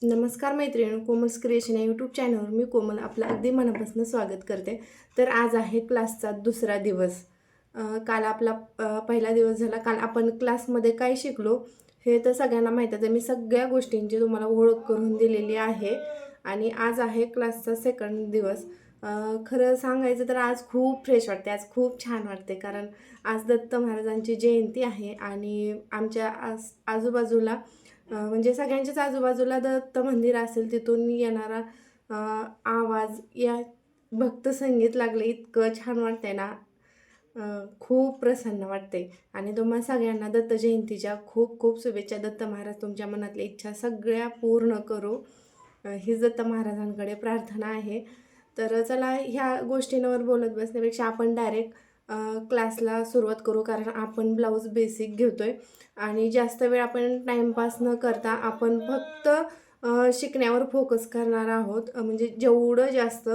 नमस्कार मैत्रिणी, कोमल्स क्रिएशन या यूट्यूब चॅनलवर मी कोमल आपलं अगदी मनापासून स्वागत करते. तर आज आहे क्लासचा दुसरा दिवस. काल आपला पहिला दिवस झाला. काल आपण क्लासमध्ये काय शिकलो हे तर सगळ्यांना माहीतच आहे. मी सगळ्या गोष्टींची तुम्हाला ओळख करून दिलेली आहे आणि आज आहे क्लासचा सेकंड दिवस. खरं सांगायचं तर आज खूप फ्रेश वाटते, आज खूप छान वाटते, कारण आज दत्त महाराजांची जयंती आहे आणि आमच्या आजूबाजूला म्हणजे सगळ्यांच्याच आजूबाजूला दत्त मंदिर असेल, तिथून येणारा आवाज या भक्त संगीत लागलं, इतकं छान वाटतंय ना. खूप प्रसन्न वाटते आणि तुम्हा सगळ्यांना दत्त जयंतीच्या खूप खूप शुभेच्छा. दत्त महाराज तुमच्या मनातल्या इच्छा सगळ्या पूर्ण करो, हीच दत्त महाराजांकडे प्रार्थना आहे. तर चला, ह्या गोष्टींवर बोलत बसण्यापेक्षा आपण डायरेक्ट क्लासला सुरुवात करू, कारण आपण ब्लाऊज बेसिक घेतोय आणि जास्त वेळ आपण टाईमपास न करता आपण फक्त शिकण्यावर फोकस करणार आहोत. म्हणजे जेवढं जास्त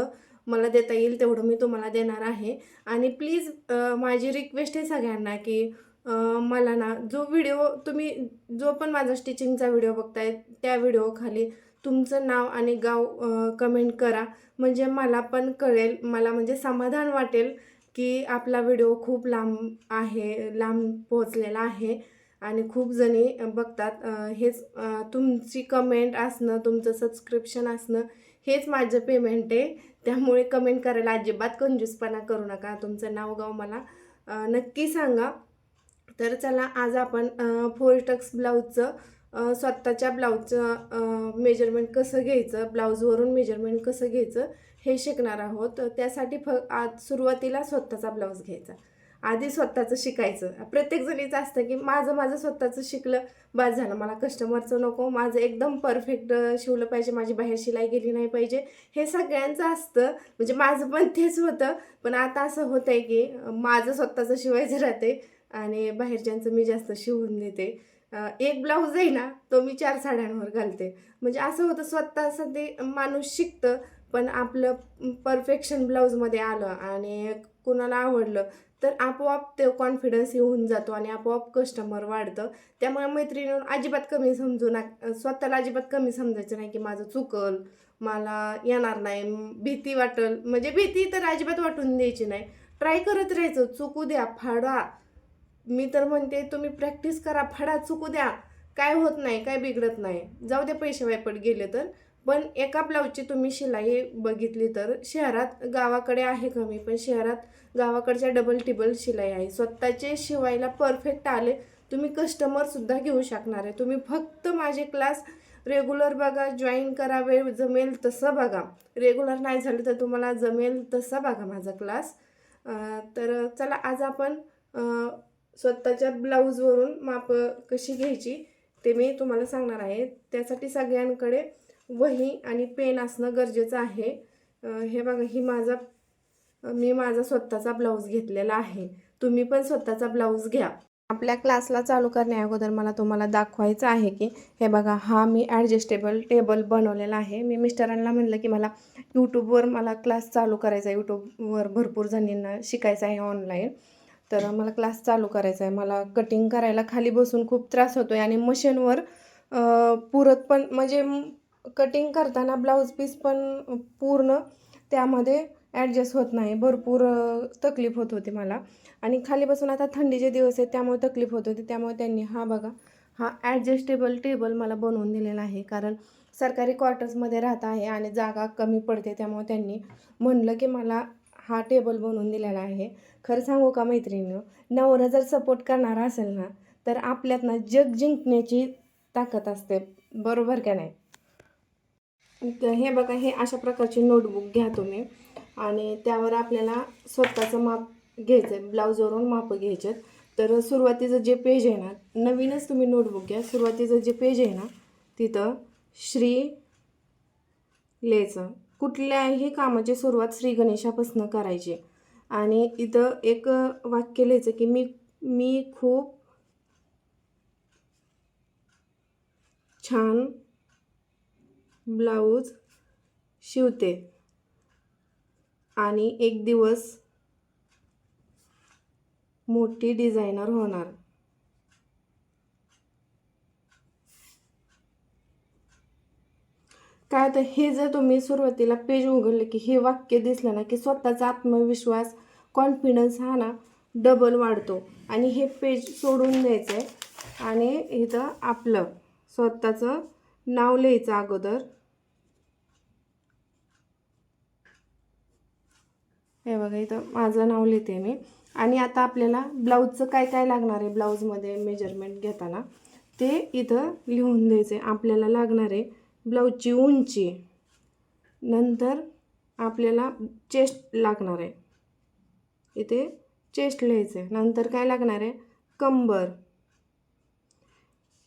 मला देता येईल तेवढं मी तुम्हाला देणार आहे. आणि प्लीज माझी रिक्वेस्ट आहे सगळ्यांना की मला ना जो व्हिडिओ तुम्ही जो पण माझा स्टिचिंगचा व्हिडिओ बघताय त्या व्हिडिओ खाली तुमचं नाव आणि गाव कमेंट करा, म्हणजे मला पण कळेल, मला म्हणजे समाधान वाटेल की आपला व्हिडिओ खूप लांब आहे, लांब पोहोचलेला आहे आणि खूप जणी बघतात. हेच तुमची कमेंट असणं, तुमचं सबस्क्रिप्शन असणं हेच माझं पेमेंट आहे. त्यामुळे कमेंट करायला अजिबात कंजूसपणा करू नका. तुमचं नाव गाव मला नक्की सांगा. तर चला, आज आपण फोर टक्स ब्लाऊजचं स्वतःच्या ब्लाऊजचं मेजरमेंट कसं घ्यायचं, ब्लाऊजवरून मेजरमेंट कसं घ्यायचं हे शिकणार आहोत. त्यासाठी आज सुरुवातीला स्वतःचा ब्लाऊज घ्यायचा, आधी स्वतःचं शिकायचं. प्रत्येक जणीचं असतं की माझं स्वतःचं शिकलं बस झालं, मला कस्टमरचं नको, माझं एकदम परफेक्ट शिवलं पाहिजे, माझी बाहेर शिलाई गेली नाही पाहिजे, हे सगळ्यांचं असतं. म्हणजे माझं पण तेच होतं, पण आता असं होतं आहे की माझं स्वतःचं शिवायचं राहते आणि बाहेरच्यांचं मी जास्त शिवून देते. एक ब्लाऊज आहे ना, तो मी 4 साड्यांवर घालते. म्हणजे असं होतं, स्वतःचं ते माणूस शिकतं, पण आपलं परफेक्शन ब्लाऊजमध्ये आलं आणि कुणाला आवडलं तर आपोआप ते कॉन्फिडन्स येऊन जातो आणि आपोआप कस्टमर वाढतं. त्यामुळे मैत्रिणींनो, अजिबात कमी समजू नका, स्वतःला अजिबात कमी समजायचं नाही की माझं चुकल, मला येणार नाही, भीती वाटेल. म्हणजे भीती तर अजिबात वाटून द्यायची नाही, ट्राय करत राहायचं. चुकू द्या, फाडा. मी तर म्हणते तुम्ही प्रॅक्टिस करा, फाडा, चुकू द्या, काय होत नाही, काय बिघडत नाही. जाऊ दे पैसे वायपट गेले तर. पण एका ब्लाऊजची तुम्ही शिलाई बघितली तर शहरात गावाकडे आहे कमी, पण शहरात गावाकडच्या डबल टिबल शिलाई आहे. स्वतःचे शिवायला परफेक्ट आले तुम्ही कस्टमरसुद्धा घेऊ शकणार आहे. तुम्ही फक्त माझे क्लास रेग्युलर बघा, जॉईन करा, वेळ जमेल तसं बघा. रेग्युलर नाही झालं तर तुम्हाला जमेल तसं बघा माझा क्लास. तर चला, आज आपण स्वतःच्या ब्लाऊजवरून माप कशी घ्यायची ते मी तुम्हाला सांगणार आहे. त्यासाठी सगळ्यांकडे वही आणि पेन असणं गरजेचं आहे. हे बघा, मी माझा स्वतःचा ब्लाऊज घेतलेला आहे. तुम्ही पण स्वतःचा ब्लाऊज घ्या. आपल्या क्लासला चालू करण्या अगोदर मला तुम्हाला दाखवायचं आहे की हे बघा, हा मी ॲडजस्टेबल टेबल बनवलेला आहे. मी मिस्टरांना म्हटलं की मला यूट्यूबवर मला क्लास चालू करायचा आहे, यूट्यूबवर भरपूर जणींना शिकायचं आहे ऑनलाईन. तर मला क्लास चालू करायचा आहे. मला कटिंग करायला खाली बसून खूप त्रास होतो आहे आणि मशीनवर पुरत पण, म्हणजे कटिंग करताना ब्लाऊज पीस पण पूर्ण त्यामध्ये ॲडजस्ट होत नाही. भरपूर तकलीफ होत होती मला आणि खाली बसून, आता थंडीचे दिवस आहेत त्यामुळे तकलीफ होत होती. त्यामुळे त्यांनी हा बघा, हा ॲडजस्टेबल टेबल मला बनवून दिलेला आहे, कारण सरकारी क्वार्टर्समध्ये राहत आहे आणि जागा कमी पडते. त्यामुळे त्यांनी म्हणलं की मला हा टेबल बनवून दिलेला आहे. खरं सांगू का मैत्रिणींनो, नवरा जर सपोर्ट करणारा असेल ना तर आपल्यात ना जग जिंकण्याची ताकद असते, बरोबर का नाही? हे बघा, हे अशा प्रकारची नोटबुक घ्या तुम्ही आणि त्यावर आपल्याला स्वतःचं माप घ्यायचं आहे, ब्लाऊजवरून माप घ्यायचे. तर सुरुवातीचं जे पेज आहे ना, नवीनच तुम्ही नोटबुक घ्या, सुरुवातीचं जे पेज आहे ना तिथं श्री लिहायचं. कुठल्याही कामाची सुरुवात श्री गणेशापासून करायची आणि इथं एक वाक्य लिहायचं की मी मी खूप छान ब्लाऊज शिवते आणि एक दिवस मोठी डिझायनर होणार. काय होतं, हे जर तुम्ही सुरुवातीला पेज उघडले की हे वाक्य दिसलं ना की स्वतःचा आत्मविश्वास, कॉन्फिडन्स हा ना डबल वाढतो. आणि हे पेज सोडून द्यायचं आहे आणि इथं आपलं स्वतःचं नाव लिहायचं अगोदर. हे बघा, इथं माझं नाव लिहिते मी. आणि आता आपल्याला ब्लाऊजचं काय काय लागणार आहे, ब्लाऊजमध्ये मेजरमेंट घेताना ते इथं लिहून द्यायचं आहे. आपल्याला लागणार आहे ब्लाऊजची उंची, नंतर आपल्याला चेस्ट लागणार आहे, इथे चेस्ट लिहायचं आहे. नंतर काय लागणार आहे, कंबर.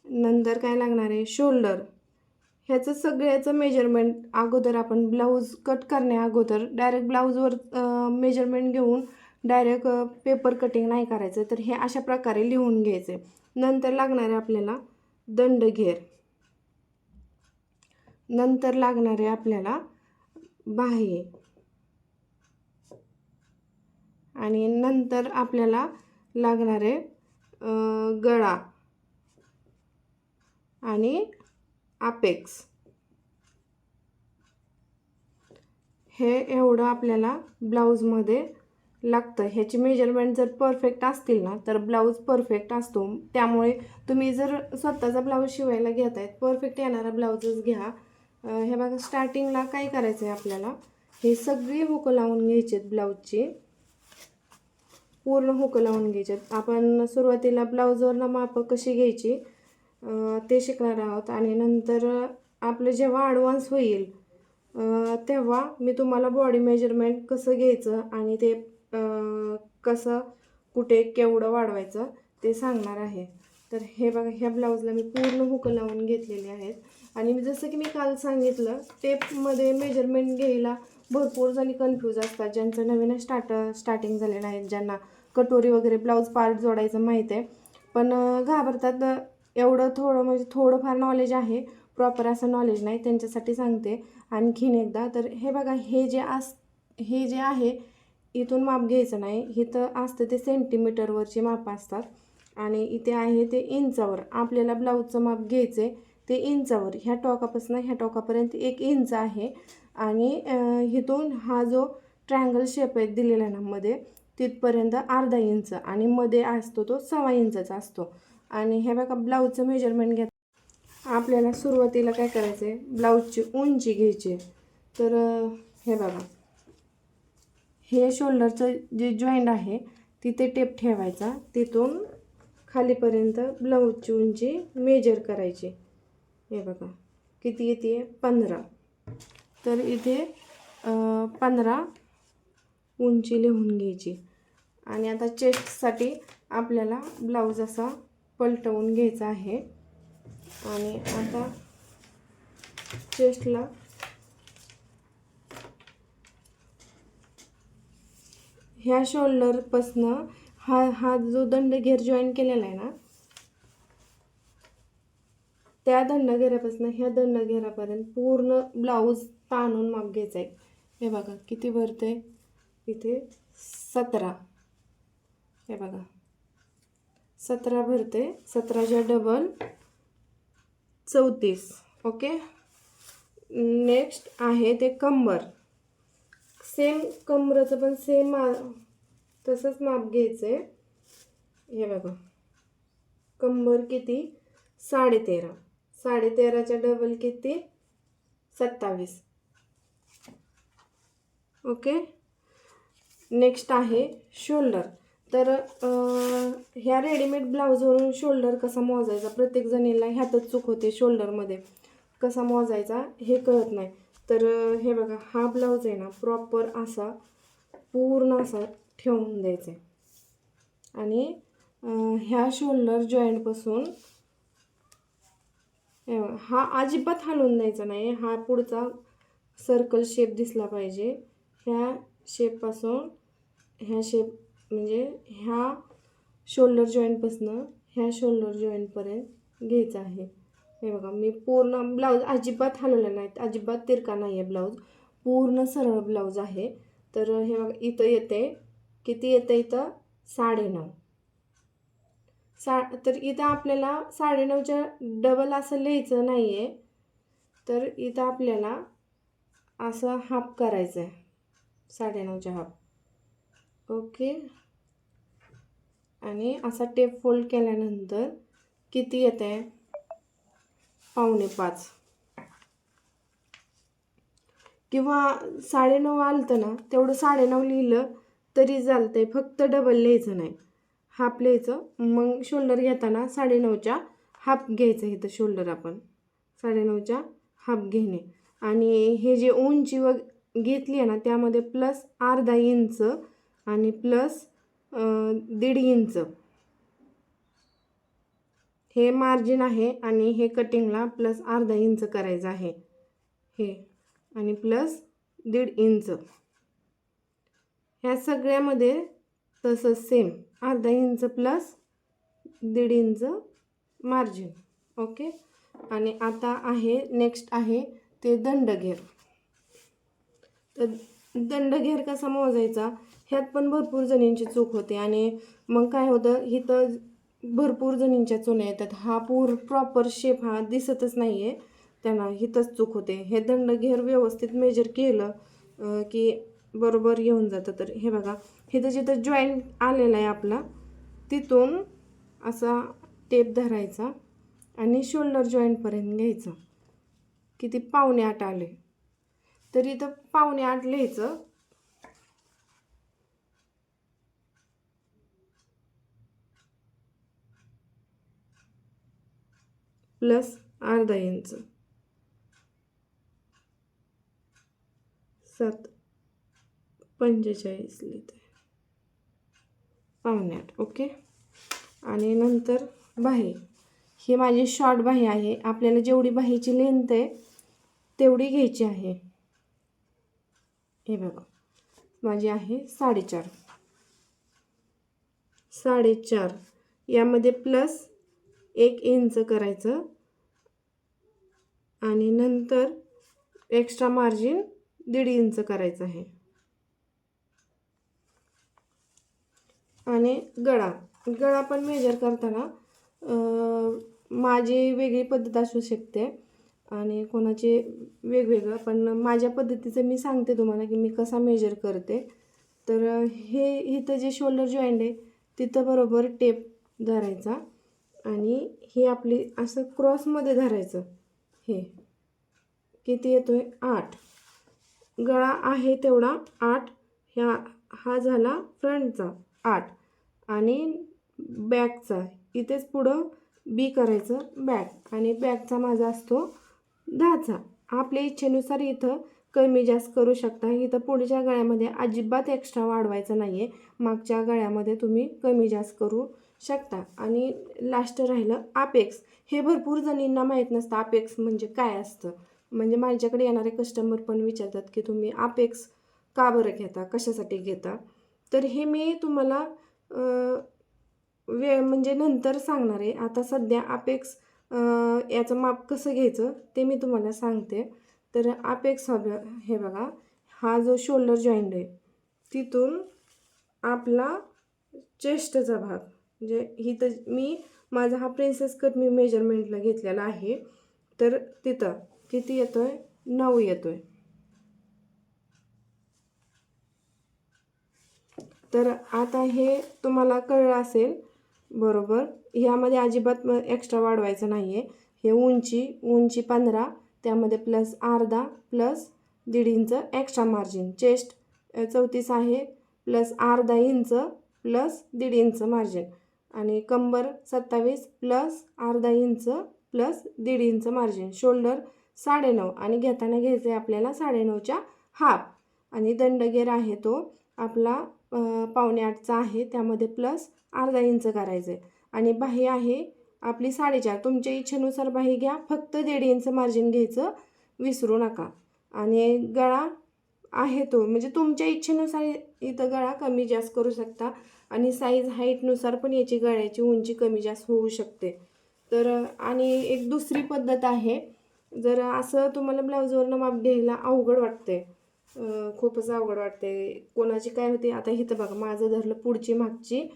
नंतर काय लागणार आहे, शोल्डर. ह्याचं सगळ्याचं मेजरमेंट अगोदर आपण ब्लाऊज कट करण्या अगोदर डायरेक्ट ब्लाऊजवर मेजरमेंट घेऊन डायरेक्ट पेपर कटिंग नाही करायचं, तर हे अशा प्रकारे लिहून घ्यायचे. नंतर लागणार आहे आपल्याला दंडघेर. नंतर लागणार आहे आपल्याला बाह्य. आणि नंतर आपल्याला लागणार आहे गळा आणि अपेक्स. हे एवढं आपल्याला ब्लाऊजमध्ये लागतं. ह्याची मेजरमेंट जर परफेक्ट असतील ना तर ब्लाऊज परफेक्ट असतो. त्यामुळे तुम्ही जर स्वतःचा ब्लाऊज शिवायला घेत आहेत, परफेक्ट येणारा ब्लाऊजच घ्या. हे बघा, स्टार्टिंगला काय करायचं आहे आपल्याला, हे सगळी हुकं लावून घ्यायची आहेत ब्लाऊजची, पूर्ण हुकं लावून घ्यायचे आहेत. आपण सुरुवातीला ब्लाऊजवरनं मापं कशी घ्यायची ते शिकणार आहोत. आणि नंतर आपलं जेव्हा ॲडव्हान्स होईल तेव्हा मी तुम्हाला बॉडी मेजरमेंट कसं घ्यायचं आणि ते कसं कुठे केवढं वाढवायचं ते सांगणार आहे. तर हे बघा, ह्या ब्लाऊजला मी पूर्ण हुकं लावून घेतलेले आहेत. आणि जसं की मी काल सांगितलं, टेपमध्ये मेजरमेंट घ्यायला भरपूर जणी कन्फ्यूज असतात. ज्यांचं नवीन स्टार्टिंग झालेलं आहे, ज्यांना कटोरी वगैरे ब्लाऊज पार्ट जोडायचं माहीत आहे पण घाबरतात. एवढं थोडं म्हणजे थोडंफार नॉलेज आहे, प्रॉपर असं नॉलेज नाही, त्यांच्यासाठी सांगते आणखीन एकदा. तर हे बघा, हे जे आहे इथून माप घ्यायचं नाही, इथं असतं ते सेंटीमीटरवरची मापं असतात आणि इथे आहे ते इंचावर. आपल्याला ब्लाऊजचं माप घ्यायचं आहे ते इंचावर. ह्या टोकापासून ह्या टोकापर्यंत 1 इंच आहे. आणि इथून हा जो ट्रायंगल शेप आहे दिलेला ना मध्ये, तिथपर्यंत अर्धा इंच आणि मध्ये असतो तो 1.25 इंचाचा असतो. आणि हे बघा, ब्लाऊजचं मेजरमेंट घ्या. आपल्याला सुरुवातीला काय करायचं आहे, ब्लाऊजची उंची घ्यायची. तर हे बघा, हे शोल्डरचं जे जॉईंट आहे तिथे टेप ठेवायचा, तिथून खालीपर्यंत ब्लाऊजची उंची मेजर करायची. हे बघा किती येते, 15. तर इथे 15 उंची लिहून घ्यायची. आणि आता चेस्टसाठी आपल्याला ब्लाऊज असा पलटवून घ्यायचा आहे. आणि आता चेस्टला ह्या शोल्डरपासनं हा जो दंडघेर जॉईन केलेला आहे ना, त्या दंडघेरापासून ह्या दंडघेरापर्यंत पूर्ण ब्लाऊज ताणून माप घ्यायचं आहे. हे बघा किती भरते, इथे 17. हे बघा 17 भरते, 17च्या डबल 34. ओके. नेक्स्ट आहे ते कंबर. सेम कमरेचं पण सेम तसंच माप घ्यायचं आहे. हे बघा, कंबर किती, 13.5. 13.5च्या डबल किती, 27. ओके. नेक्स्ट आहे शोल्डर. तर ह्या रेडीमेड ब्लाऊजवरून शोल्डर कसा मोजायचा, प्रत्येक जणीला ह्यातच चूक होते, शोल्डरमध्ये कसा मोजायचा हे कळत नाही. तर हे बघा, हा ब्लाऊज आहे ना प्रॉपर असा पूर्ण असा ठेवून द्यायचा आहे. आणि ह्या शोल्डर जॉईंटपासून हा अजिबात हलवून द्यायचा नाही. हा पुढचा सर्कल शेप दिसला पाहिजे. ह्या शेपपासून ह्या शेप म्हणजे ह्या शोल्डर जॉईंटपासून ह्या शोल्डर जॉईंटपर्यंत घ्यायचं आहे. हे बघा, मी पूर्ण ब्लाऊज अजिबात हलवलं नाही, अजिबात तिरका नाही आहे, ब्लाऊज पूर्ण सरळ ब्लाऊज आहे. तर हे बघा, इथं येते किती येतं, इथं 9.5. तर इथं आपल्याला 9.5च्या डबल असं लिहायचं नाही आहे. तर इथं आपल्याला असं हाफ करायचं आहे, 9.5च्या हाफ. ओके. आणि असा टेप फोल्ड केल्यानंतर किती येत आहे, 5.25 किंवा 9.5 आलं ना, तेवढं 9.5 लिहिलं तरी चालतंय, फक्त डबल लिहायचं नाही, हाफ लिहायचं. मग शोल्डर घेताना 9.5च्या हाफ घ्यायचं. इथं शोल्डर आपण 9.5च्या हाफ घेणे. आणि हे जे उंची घेतली आहे ना, त्यामध्ये प्लस अर्धा इंच आणि प्लस 1.5 इंच हे मार्जिन आहे. आणि हे कटिंगला प्लस अर्धा इंच करायचं आहे हे, आणि प्लस 1.5 इंच. ह्या सगळ्यामध्ये तसंच सेम अर्धा inch plus 1.5 inch margin. Okay. आणि आता आहे नेक्स्ट आहे ते दंडघेर. तर दंडघेर कसा मोजायचा, ह्यात पण भरपूर जणींची चूक होते. आणि मग काय होतं, इथं भरपूर जणींच्या चुन्या येतात, हा प्रॉपर शेप हा दिसतच नाही आहे त्यांना, इथंच चूक होते. हे दंडघेर व्यवस्थित मेजर केलं की बरोबर येऊन जातं. तर हे बघा, इथं जिथं जॉईंट आलेला आहे आपला, तिथून असा टेप धरायचा आणि शोल्डर जॉईंटपर्यंत घ्यायचं. किती, 7.25 आले. तर इथं 7.25 लिहायचं. प्लस अर्धा इंच, 7.45 लिहिते, 7.25. ओके. आणि नंतर बाही, ही माझी शॉर्ट बाही आहे. आपल्याला जेवढी बाहीची लेंथ आहे तेवढी घ्यायची आहे. हे बघा, माझी आहे 4.5. यामध्ये प्लस 1 इंच करायचं आणि नंतर एक्स्ट्रा मार्जिन 1.5 इंच करायचं आहे. आणि गळा पण मेजर करताना माझी वेगळी पद्धत असू शकते आणि कोणाचे वेगवेगळं, पण माझ्या पद्धतीचं मी सांगते तुम्हाला की मी कसा मेजर करते. तर हे इथं जे शोल्डर जॉईंट आहे तिथं बरोबर टेप धरायचा आणि हे आपली असं क्रॉसमध्ये धरायचं. हे किती येतोय, 8. गळा आहे तेवढा 8. हा झाला फ्रंटचा 8 आणि बॅकचा इथेच पुढं बी करायचं बॅक, आणि बॅकचा माझा असतो 10चा. आपल्या इच्छेनुसार इथं कमी जास्त करू शकता. इथं पुढच्या गळ्यामध्ये अजिबात एक्स्ट्रा वाढवायचं नाही आहे, मागच्या गळ्यामध्ये तुम्ही कमी जास्त करू शकता. आणि लास्ट राहिलं अपेक्स. हे भरपूर जणींना माहीत नसतं अपेक्स म्हणजे काय असतं. म्हणजे माझ्याकडे येणारे कस्टमर पण विचारतात की तुम्ही अपेक्स का बरं घेता, कशासाठी घेता. तर हे मी तुम्हाला म्हणजे नंतर सांगणार आहे. आता सध्या अपेक्स याचं माप कसं घ्यायचं ते मी तुम्हाला सांगते. तर अपेक्स हे बघा, हा जो शोल्डर जॉईंट आहे तिथून आपला चेस्टचा भाग, म्हणजे इथं माझा हा प्रिन्सेस कट मी मेजरमेंटला घेतलेला आहे. तर तिथं किती येतोय, 9 येतोय. तर आता हे तुम्हाला कळलं असेल बरोबर. ह्यामध्ये अजिबात एक्स्ट्रा वाढवायचं नाही आहे. हे उंची 15, त्यामध्ये प्लस अर्धा plus 1.5 inch extra margin. Chest 34 आहे, प्लस अर्धा इंच प्लस 1.5 इंच मार्जिन. आणि कंबर 27 प्लस अर्धा inch plus 1.5 inch margin. Shoulder 9.5 आणि घेताना घ्यायचं आहे आपल्याला 9.5च्या हाफ. आणि दंडघेर आहे तो आपला 7.25चा आहे, त्यामध्ये प्लस अर्धा इंच करायचं आहे. आणि बाही आहे आपली 4.5. तुमच्या इच्छेनुसार बाही घ्या, फक्त 1.5 इंच मार्जिन घ्यायचं विसरू नका. आणि गळा आहे तो म्हणजे तुमच्या इच्छेनुसार इथं गळा कमी जास्त करू शकता. आणि साईज हाईटनुसार पण याची गळ्याची उंची कमी जास्त होऊ शकते. तर आणि एक दुसरी पद्धत आहे, जर असं तुम्हाला ब्लाऊजवरनं माप घ्यायला अवघड वाटते, खूपच अवघड वाटते, कोणाची काय होते. आता इथं बघा, माझं धरलं पुढची मागची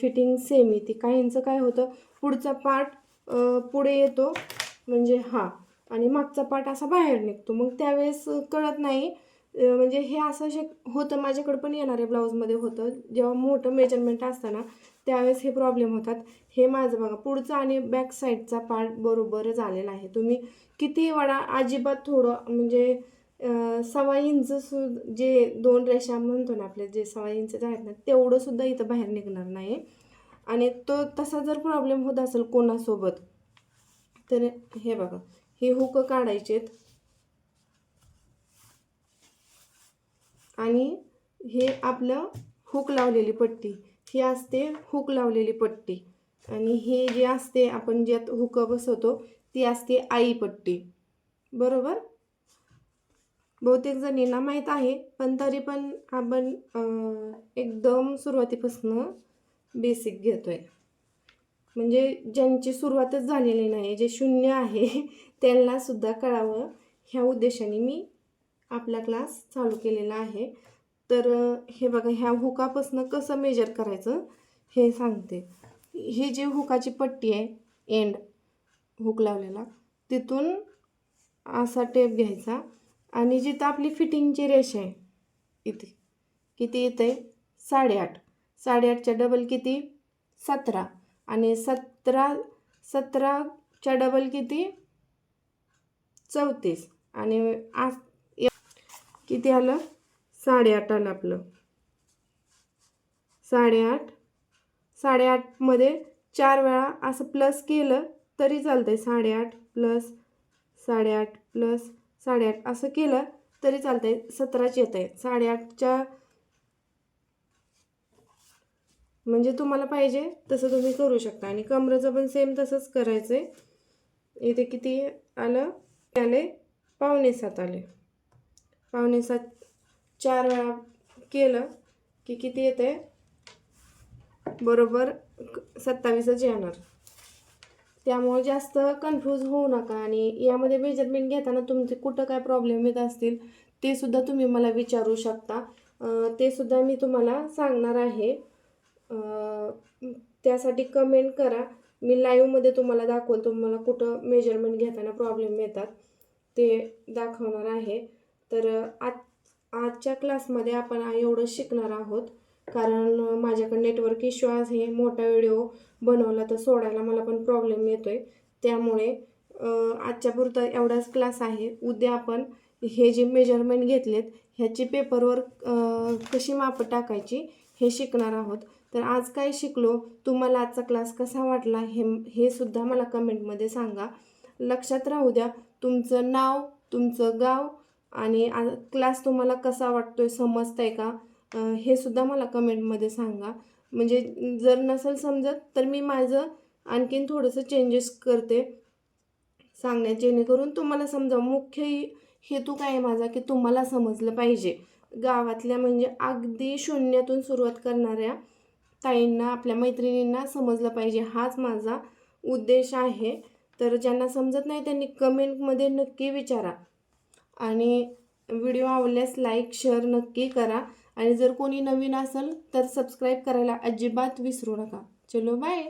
फिटिंग सेम येते. काहींचं काय होतं, पुढचा पार्ट पुढे येतो म्हणजे आणि मागचा पार्ट असा बाहेर निघतो. मग त्यावेळेस कळत नाही. म्हणजे हे असं होतं, माझ्याकडे पण येणाऱ्या ब्लाऊजमध्ये होतं. जेव्हा मोठं मेजरमेंट असतं ना त्यावेळेस हे प्रॉब्लेम होतात. हे माझं बघा, पुढचा आणि बॅक साईडचा पार्ट बरोबरच आलेला आहे. तुम्ही किती वडा, अजिबात थोडं म्हणजे 1.25 इंच जे 2 रेषा म्हणतो ना आपले, जे 1.25 इंच आहेत ना, तेवढं सुद्धा इथं बाहेर निघणार नाही. आणि तो तसा जर प्रॉब्लेम होत असेल कोणासोबत, तर हे बघा, हे हुक काढायचेत आणि हे आपलं हुक लावलेली पट्टी, ही असते हुक लावलेली पट्टी. आणि हे जे असते आपण ज्यात हुक बसवतो ती असते आई पट्टी. बरोबर, बहुतेक जणींना माहीत आहे, पण तरी पण आपण एकदम सुरुवातीपासून बेसिक घेतोय. म्हणजे ज्यांची सुरुवातच झालेली नाही, जे शून्य आहे त्यांना सुद्धा कळावं ह्या उद्देशाने मी आपला क्लास चालू केलेला आहे. तर हे बघा, ह्या हुकापासून कसं मेजर करायचं हे सांगते. ही जी हुकाची पट्टी आहे, एंड हुक लावलेला, तिथून असा टेप घ्यायचा आणि जिथं आपली फिटिंगची रेषा आहे इथे किती येते, 8.5. 8.5च्या डबल किती, 17. आणि 17च्या डबल किती, 34. आणि किती आलं, 8.5 आलं आपलं. 8.5. 8.5मध्ये 4 वेळा असं प्लस केलं तरी चालतंय. 8.5 प्लस 8.5 प्लस 8.5 असं केलं तरी चालतंय. 17च येत आहे. 8.5च्या म्हणजे तुम्हाला पाहिजे तसं तुम्ही करू शकता. आणि कमरेचं पण सेम तसंच करायचं आहे. इथे किती आलं, आले 6.25 आले. 6.25 4 वेळा केलं की किती येते, बरोबर 27च येणार. त्यामुळे जास्त कन्फ्यूज होऊ नका. आणि यामध्ये मेजरमेंट घेताना तुमचे कुठं काय प्रॉब्लेम येत असतील ते सुद्धा तुम्ही मला विचारू शकता. ते सुद्धा मी तुम्हाला सांगणार आहे. त्यासाठी कमेंट करा. मी लाईव्हमध्ये तुम्हाला दाखवलं, तुम्हाला कुठं मेजरमेंट घेताना प्रॉब्लेम येतात ते दाखवणार आहे. तर आजच्या क्लासमध्ये आपण एवढं शिकणार आहोत, कारण माझ्याकडे नेटवर्क इश्यू आहे. मोठा व्हिडिओ बनवला तर सोडायला मला पण प्रॉब्लेम येतोय. त्यामुळे आजच्या पुरता एवढाच क्लास आहे. उद्या आपण हे जे मेजरमेंट घेतलेत ह्याची पेपरवर कशी मापं टाकायची हे शिकणार आहोत. तर आज काय शिकलो, तुम्हाला आजचा क्लास कसा वाटला हे सुद्धा मला कमेंटमध्ये सांगा. लक्षात राहू द्या, तुमचं नाव, तुमचं गाव आणि क्लास तुम्हाला कसा वाटतोय, समजतंय का, हे सुद्धा मला कमेंटमध्ये सांगा. म्हणजे जर नसेल समजत तर मी माझं आणखीन थोडंसं चेंजेस करते सांगण्यात, जेणेकरून तुम्हाला समजा. मुख्य हेतू काय आहे माझा, की तुम्हाला समजलं पाहिजे. गावातल्या म्हणजे अगदी शून्यातून सुरुवात करणाऱ्या ताईंना, आपल्या मैत्रिणींना समजलं पाहिजे, हाच माझा उद्देश आहे. तर ज्यांना समजत नाही त्यांनी कमेंटमध्ये नक्की विचारा. आणि व्हिडिओ आवडल्यास लाईक शेअर नक्की करा. आणि जर कोणी नवीन असेल तर सबस्क्राईब करायला अजिबात विसरू नका. चलो बाय.